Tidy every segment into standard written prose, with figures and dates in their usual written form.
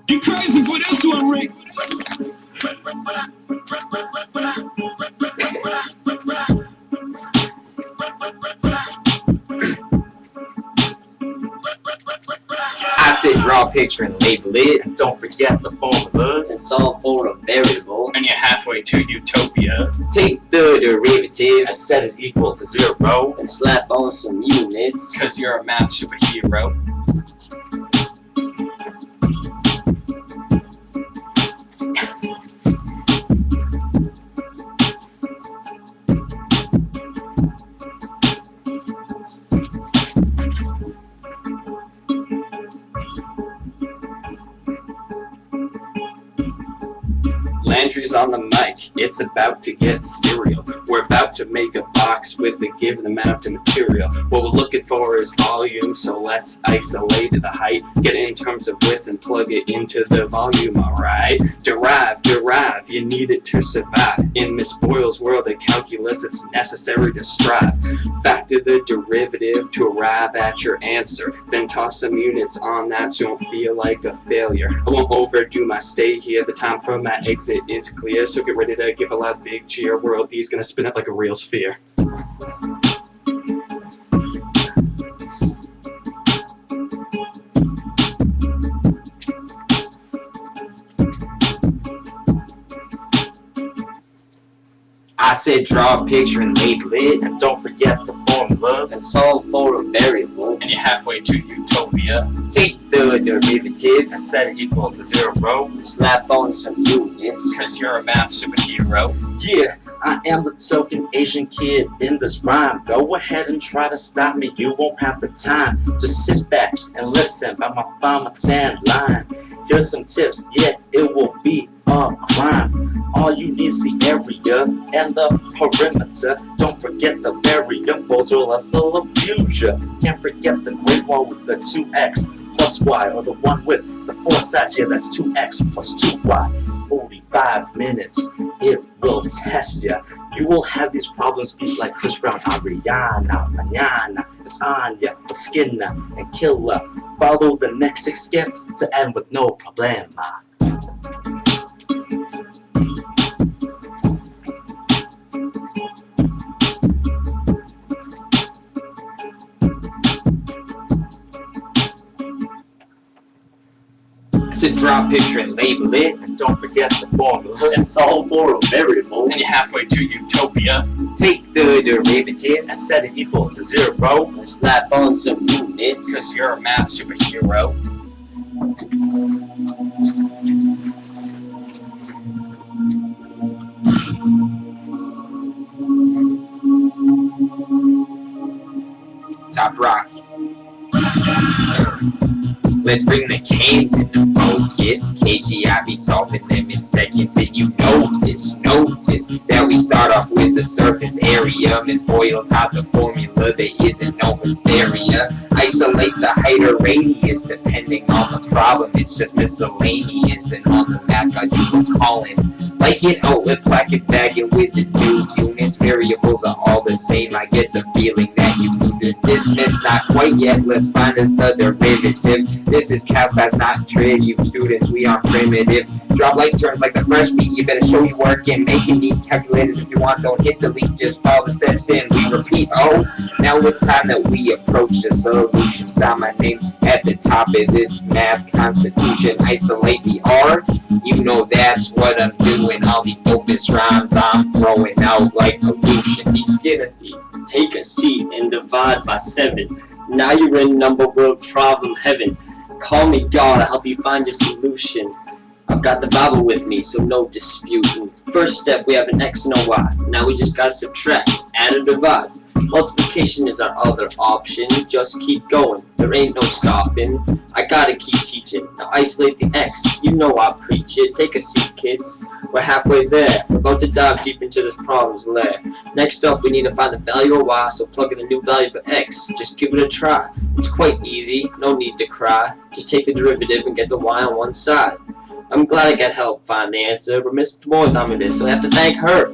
You crazy for this one, Rick? I said draw a picture and label it, and don't forget the formulas. And solve for a variable. And you're halfway to utopia. Take the derivative And set it equal to 0. and slap on some units. Cause you're a math superhero. Landry's on the mic, it's about to get serial. We're about to make a box with a given amount of material. What we're looking for is volume, so let's isolate the height, get it in terms of width and plug it into the volume, alright? Derive, you need it to survive. In Miss Boyle's world of calculus, it's necessary to strive. Factor the derivative to arrive at your answer, then toss some units on that so you don't feel like a failure. I won't overdo my stay here, the time for my exit is clear, so get ready to give a loud big cheer. World D's gonna spin up like a real sphere. I said draw a picture and label it, And don't forget the formulas. and solve for a variable. And you're halfway to utopia. Take the derivative And set it equal to 0. and slap on some units. Cause you're a math superhero. Yeah, I am the token Asian kid in this rhyme. Go ahead and try to stop me, you won't have the time. Just sit back and listen by my 5 or 10 line. Here's some tips, yeah, it will be a crime. All you need is the area and the perimeter. Don't forget the variables or else they'll abuse ya. Can't forget the great one with the 2x plus y, or the one with the 4 sides, yeah, that's 2x plus 2y. 45 minutes, it will test ya. You will have these problems beat like Chris Brown, Ariana, Manana, it's Anya, Skinner, and Killer. Follow the next 6 steps to end with no problema. I said draw a picture and label it, And don't forget the formulas. and solve for a variable. And you're halfway to utopia. Take the derivative And set it equal to 0. and slap on some units. Cause you're a math superhero. Top rock. Let's bring the cans into focus. KG, I be solving them in seconds, and you notice that we start off with the surface area. Miss Boyle taught the formula, there isn't no hysteria. Isolate the height or radius depending on the problem, it's just miscellaneous. And on the map, I do a calling. Like an outlet placket, bag it with the new units. Variables are all the same, I get the feeling that you need this. Dismiss, not quite yet, let's find us the derivative. This is Calc class, not trig. You students, we are primitive. Drop like terms like the fresh meat. You better show your work and make it neat. Calculators if you want, don't hit delete. Just follow the steps in. We repeat. Oh, now it's time that we approach the solution. Sign my name at the top of this math constitution. Isolate the R. You know that's what I'm doing. All these dopest rhymes I'm throwing out like pollution. He's skinning. Take a seat and divide by 7. Now you're in number world problem heaven. Call me God, I'll help you find your solution. I've got the Bible with me, so no disputing. First step, we have an X and a Y. Now we just gotta subtract, add or divide. Multiplication is our other option. Just keep going, there ain't no stopping. I gotta keep teaching. Now isolate the X, you know I preach it. Take a seat, kids. We're halfway there. We're about to dive deep into this problem's lair. Next up, we need to find the value of Y, so plug in the new value for X. Just give it a try. It's quite easy, no need to cry. Just take the derivative and get the Y on one side. I'm glad I got help find the answer, but Miss Moore's on me this, so I have to thank her.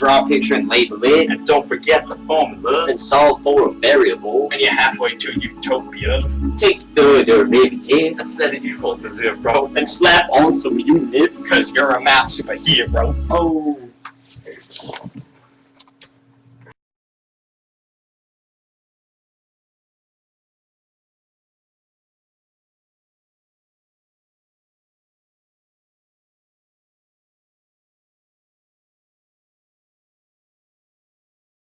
draw a picture and label it. And don't forget the And formulas. solve for a variable. When you're halfway to utopia, Take the derivative. And set it equal to 0. And slap on some units. cause you're a math superhero. Oh.